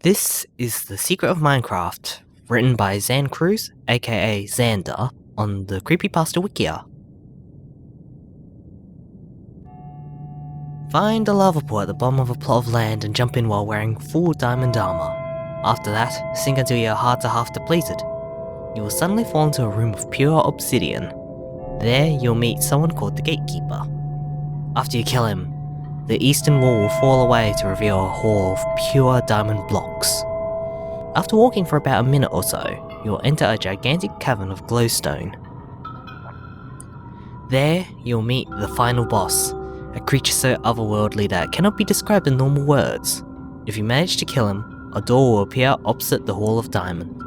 This is The Secret of Minecraft, written by Zan Cruz, aka Xander, on the creepypasta wikia. Find a lava pool at the bottom of a plot of land and jump in while wearing full diamond armor. After that, sink until your hearts are half depleted. You will suddenly fall into a room of pure obsidian. There, you'll meet someone called the Gatekeeper. After you kill him, the eastern wall will fall away to reveal a hall of pure diamond blocks. After walking for about a minute or so, you'll enter a gigantic cavern of glowstone. There, you'll meet the final boss, a creature so otherworldly that it cannot be described in normal words. If you manage to kill him, a door will appear opposite the Hall of Diamond.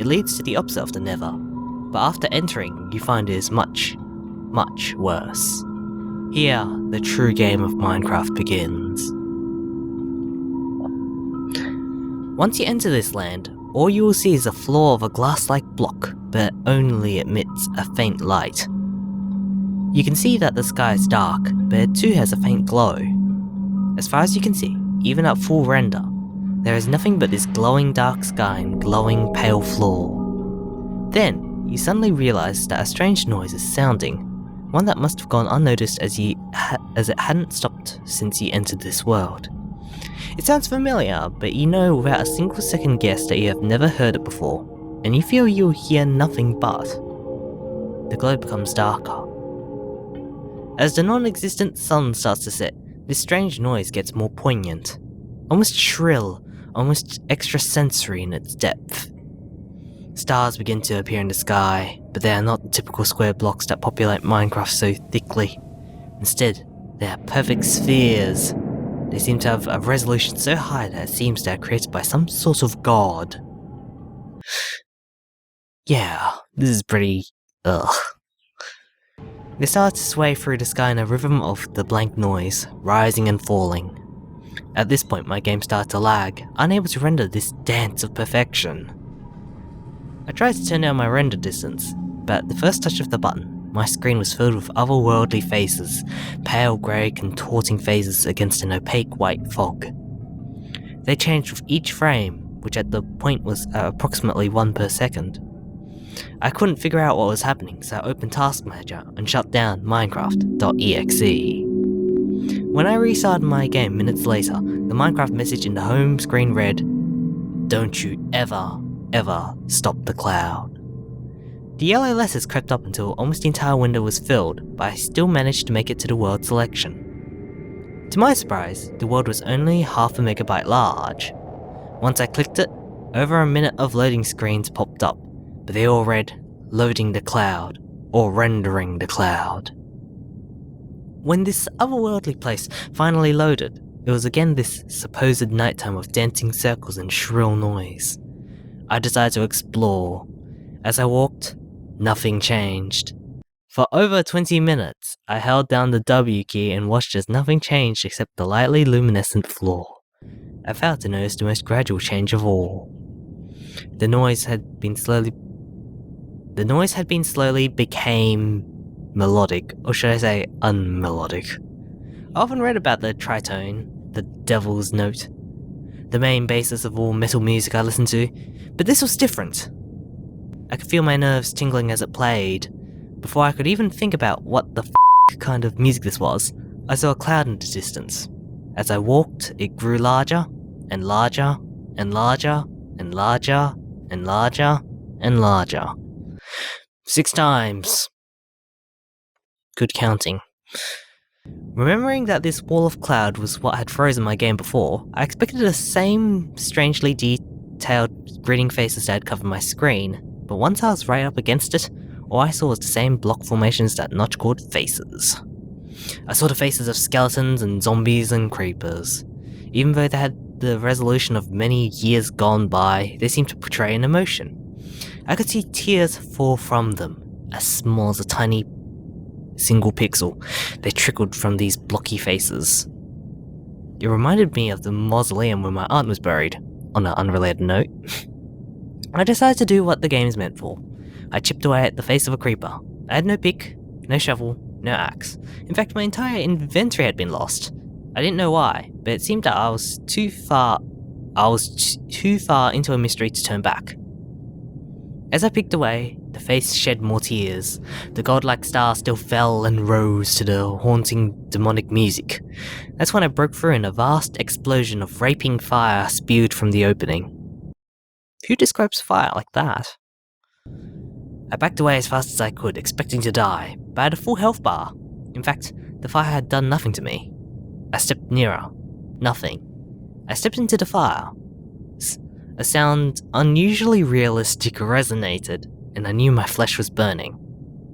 It leads to the opposite of the Nether, but after entering, you find it is much, much worse. Here, the true game of Minecraft begins. Once you enter this land, all you will see is the floor of a glass-like block, but it only emits a faint light. You can see that the sky is dark, but it too has a faint glow. As far as you can see, even at full render, there is nothing but this glowing dark sky and glowing pale floor. Then, you suddenly realize that a strange noise is sounding, one that must have gone unnoticed as it hadn't stopped since you entered this world. It sounds familiar, but you know without a single second guess that you have never heard it before, and you feel you'll hear nothing but. The glow becomes darker. As the non-existent sun starts to set, this strange noise gets more poignant, almost shrill, almost extrasensory in its depth. Stars begin to appear in the sky, but they are not the typical square blocks that populate Minecraft so thickly. Instead, they are perfect spheres. They seem to have a resolution so high that it seems they are created by some sort of god. Yeah, this is pretty... ugh. They start to sway through the sky in a rhythm of the blank noise, rising and falling. At this point my game started to lag, unable to render this dance of perfection. I tried to turn down my render distance, but at the first touch of the button, my screen was filled with otherworldly faces, pale grey contorting faces against an opaque white fog. They changed with each frame, which at the point was approximately 1 per second. I couldn't figure out what was happening, so I opened Task Manager and shut down MINECRAFT.EXE. When I restarted my game minutes later, the Minecraft message in the home screen read, "Don't you ever stop the cloud." The yellow letters crept up until almost the entire window was filled, but I still managed to make it to the world selection. To my surprise, the world was only half a megabyte large. Once I clicked it, over a minute of loading screens popped up, but they all read, "Loading the cloud," or "Rendering the cloud." When this otherworldly place finally loaded, it was again this supposed nighttime of dancing circles and shrill noise. I decided to explore. As I walked, nothing changed. For over 20 minutes, I held down the W key and watched as nothing changed except the lightly luminescent floor. I failed to notice the most gradual change of all. The noise had been slowly became melodic, or should I say unmelodic. I often read about the tritone, the devil's note, the main basis of all metal music I listened to, but this was different. I could feel my nerves tingling as it played. Before I could even think about what the kind of music this was, I saw a cloud in the distance. As I walked, it grew larger, and larger, and larger, and larger, and larger, and larger. 6 times. Good counting. Remembering that this wall of cloud was what had frozen my game before, I expected the same strangely detailed grinning faces that had covered my screen, but once I was right up against it, all I saw was the same block formations that Notch called faces. I saw the faces of skeletons and zombies and creepers. Even though they had the resolution of many years gone by, they seemed to portray an emotion. I could see tears fall from them, as small as a tiny single pixel. They trickled from these blocky faces. It reminded me of the mausoleum where my aunt was buried. On an unrelated note, I decided to do what the game is meant for. I chipped away at the face of a creeper. I had no pick, no shovel, no axe. In fact, my entire inventory had been lost. I didn't know why, but it seemed that I was too far I was too far into a mystery to turn back. As I picked away, the face shed more tears. The godlike star still fell and rose to the haunting demonic music. That's when I broke through and a vast explosion of raping fire spewed from the opening. Who describes fire like that? I backed away as fast as I could, expecting to die, but I had a full health bar. In fact, the fire had done nothing to me. I stepped nearer. Nothing. I stepped into the fire. A sound unusually realistic resonated, and I knew my flesh was burning.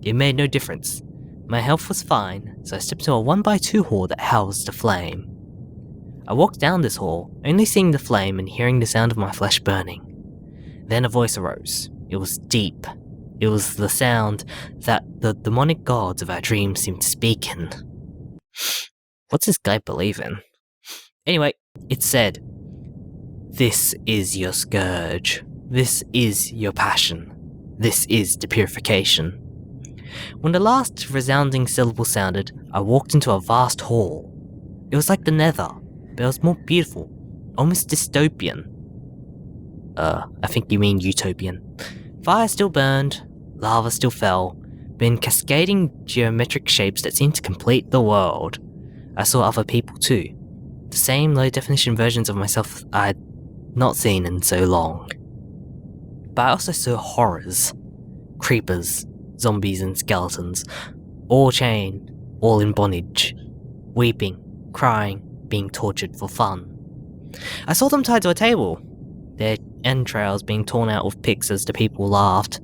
It made no difference. My health was fine, so I stepped into a 1x2 hall that housed the flame. I walked down this hall, only seeing the flame and hearing the sound of my flesh burning. Then a voice arose. It was deep. It was the sound that the demonic gods of our dreams seemed to speak in. What's this guy believe in? Anyway, it said, "This is your scourge. This is your passion. This is the purification." When the last resounding syllable sounded, I walked into a vast hall. It was like the Nether, but it was more beautiful, almost dystopian. I think you mean utopian. Fire still burned, lava still fell, but in cascading geometric shapes that seemed to complete the world. I saw other people too. The same low-definition versions of myself I had not seen in so long. But I also saw horrors. Creepers, zombies and skeletons, all chained, all in bondage, weeping, crying, being tortured for fun. I saw them tied to a table, their entrails being torn out with picks as the people laughed.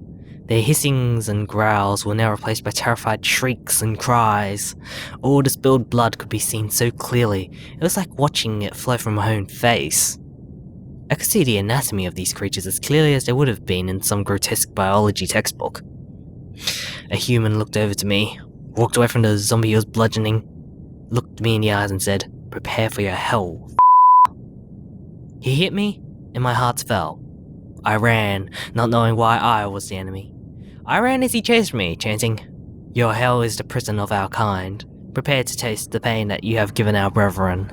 Their hissings and growls were now replaced by terrified shrieks and cries. All the spilled blood could be seen so clearly, it was like watching it flow from my own face. I could see the anatomy of these creatures as clearly as they would have been in some grotesque biology textbook. A human looked over to me, walked away from the zombie he was bludgeoning, looked me in the eyes and said, "Prepare for your hell, He hit me, and my heart fell. I ran, not knowing why I was the enemy. I ran as he chased me, chanting, "Your hell is the prison of our kind. Prepare to taste the pain that you have given our brethren."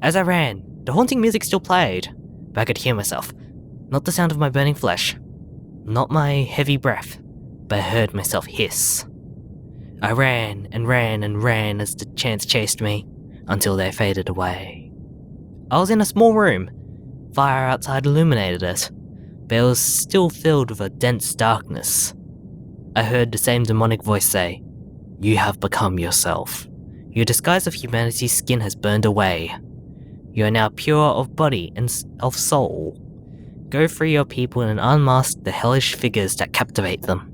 As I ran, the haunting music still played, but I could hear myself. Not the sound of my burning flesh, not my heavy breath, but I heard myself hiss. I ran and ran and ran as the chants chased me, until they faded away. I was in a small room. Fire outside illuminated it, but it was still filled with a dense darkness. I heard the same demonic voice say, "You have become yourself. Your disguise of humanity's skin has burned away. You are now pure of body and of soul. Go free your people and unmask the hellish figures that captivate them."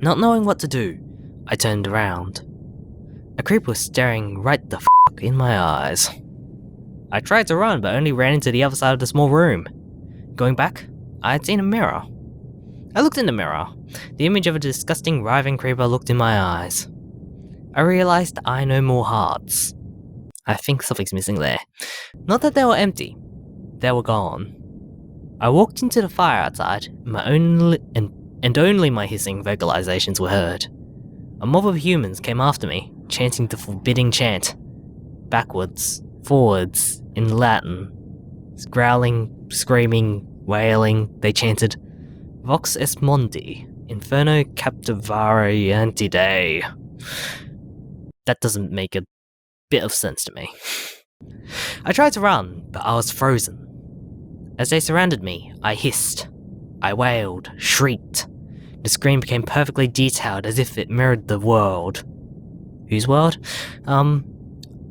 Not knowing what to do, I turned around. A creeper was staring right the f*** in my eyes. I tried to run, but only ran into the other side of the small room. Going back, I had seen a mirror. I looked in the mirror. The image of a disgusting, writhing creeper looked in my eyes. I realized I no more hearts. I think something's missing there. Not that they were empty. They were gone. I walked into the fire outside, and only my hissing vocalizations were heard. A mob of humans came after me, chanting the forbidding chant. Backwards, forwards, in Latin. Growling, screaming, wailing, they chanted, "Vox est mundi, inferno captivare antide." That doesn't make a bit of sense to me. I tried to run, but I was frozen. As they surrounded me, I hissed. I wailed, shrieked. The scream became perfectly detailed as if it mirrored the world. Whose world?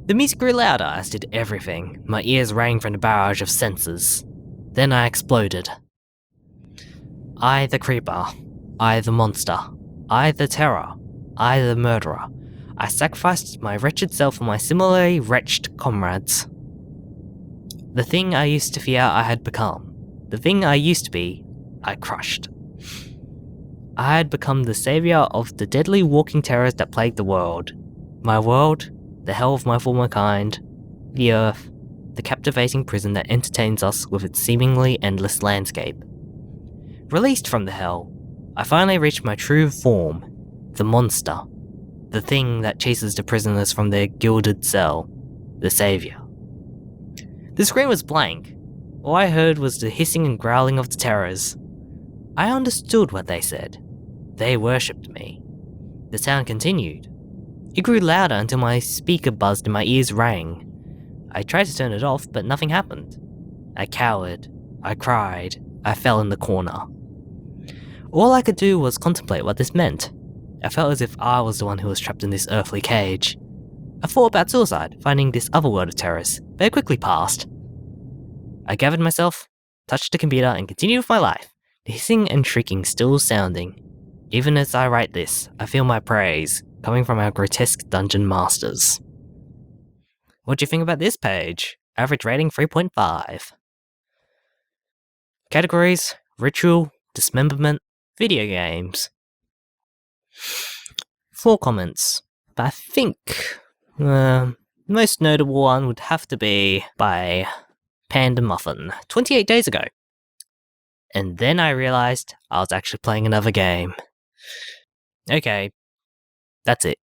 The music grew louder as did everything. My ears rang from the barrage of senses. Then I exploded. I the creeper. I the monster. I the terror. I the murderer. I sacrificed my wretched self for my similarly wretched comrades. The thing I used to fear I had become. The thing I used to be, I crushed. I had become the savior of the deadly walking terrors that plagued the world. My world, the hell of my former kind, the earth, the captivating prison that entertains us with its seemingly endless landscape. Released from the hell, I finally reached my true form, the monster, the thing that chases the prisoners from their gilded cell, the savior. The screen was blank. All I heard was the hissing and growling of the terrors. I understood what they said. They worshipped me. The sound continued. It grew louder until my speaker buzzed and my ears rang. I tried to turn it off, but nothing happened. I cowered. I cried. I fell in the corner. All I could do was contemplate what this meant. I felt as if I was the one who was trapped in this earthly cage. I thought about suicide, finding this other world of terrors, but it quickly passed. I gathered myself, touched the computer, and continued with my life, the hissing and shrieking still sounding. Even as I write this, I feel my praise, coming from our grotesque dungeon masters. What do you think about this page? Average rating 3.5. Categories: Ritual, Dismemberment, Video Games. 4 comments, but I think most notable one would have to be by Panda Muffin, 28 days ago. And then I realized I was actually playing another game. Okay, that's it.